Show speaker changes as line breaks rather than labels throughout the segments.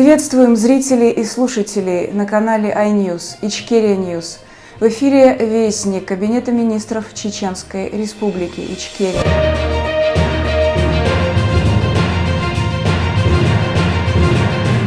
Приветствуем зрителей и слушателей на канале iNews, Ичкерия News. В эфире Вестник Кабинета министров Чеченской Республики Ичкерия.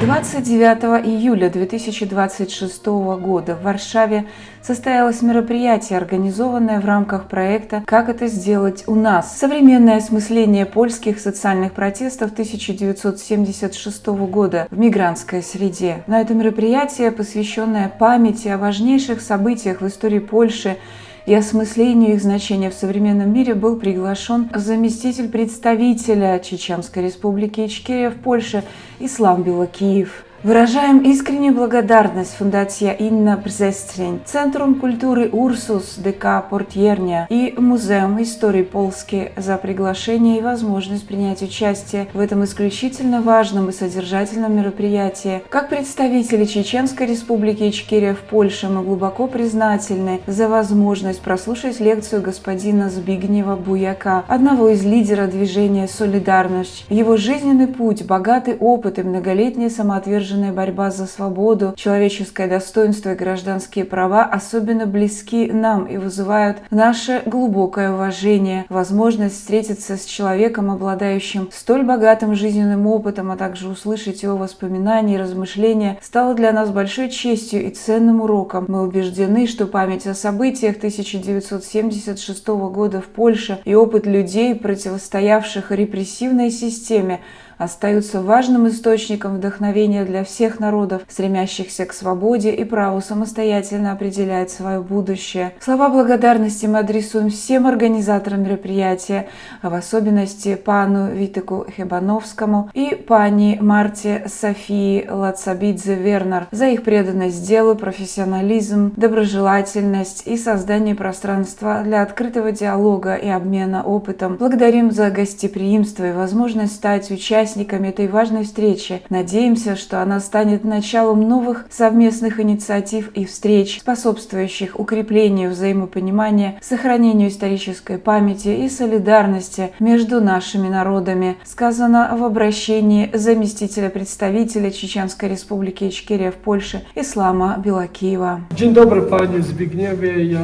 29 июля 2026 года в Варшаве состоялось мероприятие, организованное в рамках проекта «Как это сделать у нас?» Современное осмысление польских социальных протестов 1976 года в мигрантской среде. На это мероприятие, посвященное памяти о важнейших событиях в истории Польши и осмыслению их значения в современном мире, был приглашен заместитель представителя Чеченской Республики Ичкерия в Польше Ислам Белокиев. Выражаем искреннюю благодарность Фундация Инна Przestrzeń, Центром культуры Урсус ДК Портьерня и Музеум истории Полски за приглашение и возможность принять участие в этом исключительно важном и содержательном мероприятии. Как представители Чеченской Республики Ичкерия в Польше мы глубоко признательны за возможность прослушать лекцию господина Збигнева Буяка, одного из лидеров движения «Солидарность». Его жизненный путь, богатый опыт и многолетняя самоотверженность борьба за свободу, человеческое достоинство и гражданские права особенно близки нам и вызывают наше глубокое уважение. Возможность встретиться с человеком, обладающим столь богатым жизненным опытом, а также услышать его воспоминания и размышления, стала для нас большой честью и ценным уроком. Мы убеждены, что память о событиях 1976 года в Польше и опыт людей, противостоявших репрессивной системе, остаются важным источником вдохновения для всех народов, стремящихся к свободе и праву самостоятельно определять свое будущее. Слова благодарности мы адресуем всем организаторам мероприятия, а в особенности пану Витеку Хебановскому и пани Марте Софии Лацабидзе-Вернер за их преданность делу, профессионализм, доброжелательность и создание пространства для открытого диалога и обмена опытом. Благодарим за гостеприимство и возможность стать участниками этой важной встречи. Надеемся, что она станет началом новых совместных инициатив и встреч, способствующих укреплению взаимопонимания, сохранению исторической памяти и солидарности между нашими народами, сказано в обращении заместителя представителя Чеченской Республики Ичкерия в Польше Ислама Белокиева.
Dzień dobry, panie Zbigniewie. Ja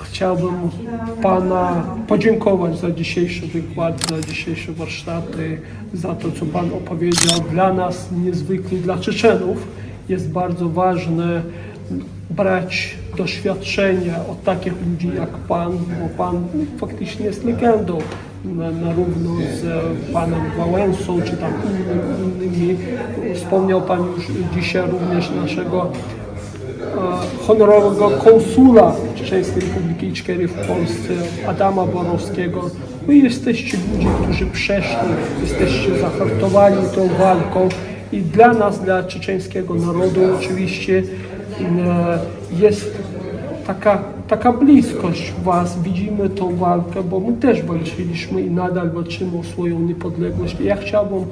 chciałbym pana podziękować za dzisiejszy wykład, za dzisiejsze warsztaty, za to, co pan opowiedział. Dla nas, niezwykle dla Czeczenów, jest bardzo ważne brać doświadczenia od takich ludzi jak pan, bo pan faktycznie jest legendą, na równo z panem Wałęsą czy tam innymi. Wspomniał pan już dzisiaj również naszego honorowego konsula Czeczeńskiej Republiki Ичкерии w Polsce, Adama Borowskiego. Wy jesteście ludzi, którzy przeszli, jesteście zahartowani tą walką i dla nas, dla czeczeńskiego narodu oczywiście jest taka bliskość was. Widzimy tą walkę, bo my też walczyliśmy i nadal walczymy o swoją niepodległość. Ja chciałbym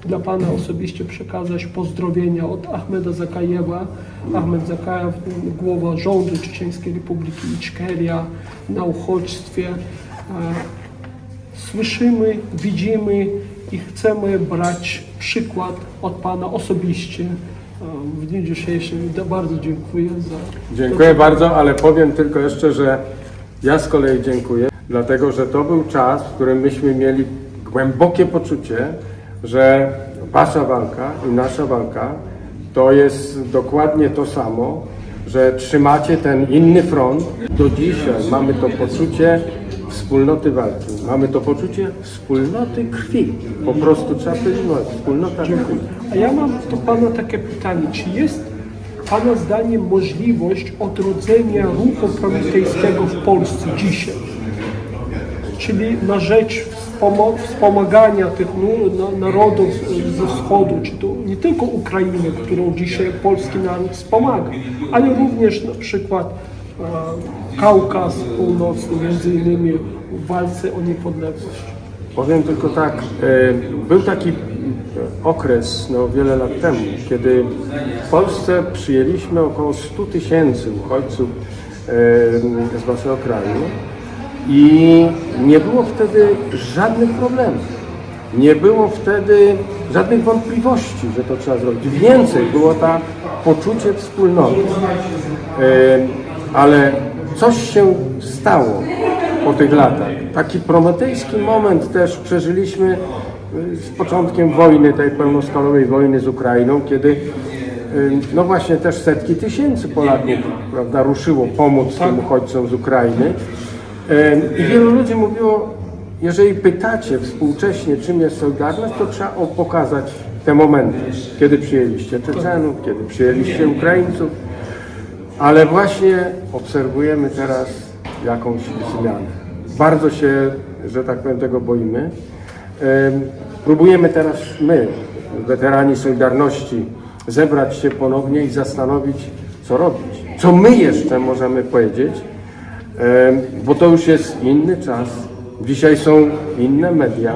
dla pana osobiście przekazać pozdrowienia od Ahmeda Zakajewa. Ahmed Zakajew, głowa rządu Czeczeńskiej Republiki Ичкерия na uchodźstwie. Słyszymy, widzimy i chcemy brać przykład od pana osobiście. W dniu dzisiejszym bardzo dziękuję za...
Dziękuję bardzo, ale powiem tylko jeszcze, że ja z kolei dziękuję, dlatego że to był czas, w którym myśmy mieli głębokie poczucie, że wasza walka i nasza walka to jest dokładnie to samo, że trzymacie ten inny front. Do dzisiaj mamy to poczucie wspólnoty walki, mamy to poczucie wspólnoty krwi. Po prostu trzeba powiedzieć, wspólnota krwi.
A ja mam do pana takie pytanie, czy jest pana zdaniem możliwość odrodzenia ruchu prometejskiego w Polsce dzisiaj? Czyli na rzecz wspomagania tych narodów ze wschodu, czy to nie tylko Ukrainy, którą dzisiaj polski naród wspomaga, ale również na przykład Kaukaz Północny, między innymi w walce o niepodległość.
Powiem tylko tak, był taki okres wiele lat temu, kiedy w Polsce przyjęliśmy około 100 000 uchodźców z waszego kraju i nie było wtedy żadnych problemów. Nie było wtedy żadnych wątpliwości, że to trzeba zrobić. Więcej było to poczucie wspólnoty. Ale coś się stało po tych latach. Taki prometejski moment też przeżyliśmy z początkiem wojny, tej pełnoskalowej wojny z Ukrainą, kiedy no właśnie też setki tysięcy Polaków, prawda, ruszyło pomóc tym uchodźcom z Ukrainy. I wielu ludzi mówiło, jeżeli pytacie współcześnie, czym jest Solidarność, to trzeba pokazać te momenty, kiedy przyjęliście Czeczenów, kiedy przyjęliście Ukraińców, ale właśnie obserwujemy teraz jakąś zmianę. Bardzo się, że tak powiem, tego boimy. Próbujemy teraz my, weterani Solidarności, zebrać się ponownie i zastanowić, co robić. Co my jeszcze możemy powiedzieć, bo to już jest inny czas. Dzisiaj są inne media,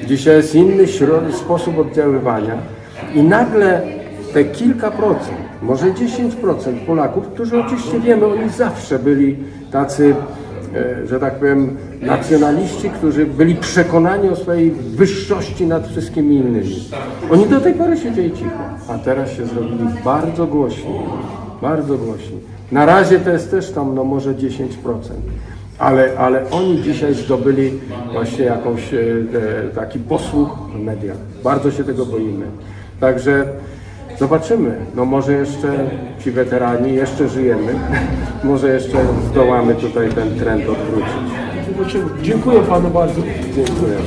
dzisiaj jest inny sposób oddziaływania i nagle te kilka procent, może 10% Polaków, którzy oczywiście wiemy, oni zawsze byli tacy, że tak powiem, nacjonaliści, którzy byli przekonani o swojej wyższości nad wszystkimi innymi. Oni do tej pory siedzieli cicho, a teraz się zrobili bardzo głośni, bardzo głośni. Na razie to jest też tam no może 10%. Ale oni dzisiaj zdobyli właśnie jakąś taki posłuch w mediach. Bardzo się tego boimy. Także zobaczymy. No może jeszcze ci weterani, jeszcze żyjemy. Może jeszcze zdołamy tutaj ten trend odwrócić.
Zobaczymy. Dziękuję panu bardzo.
Dziękuję.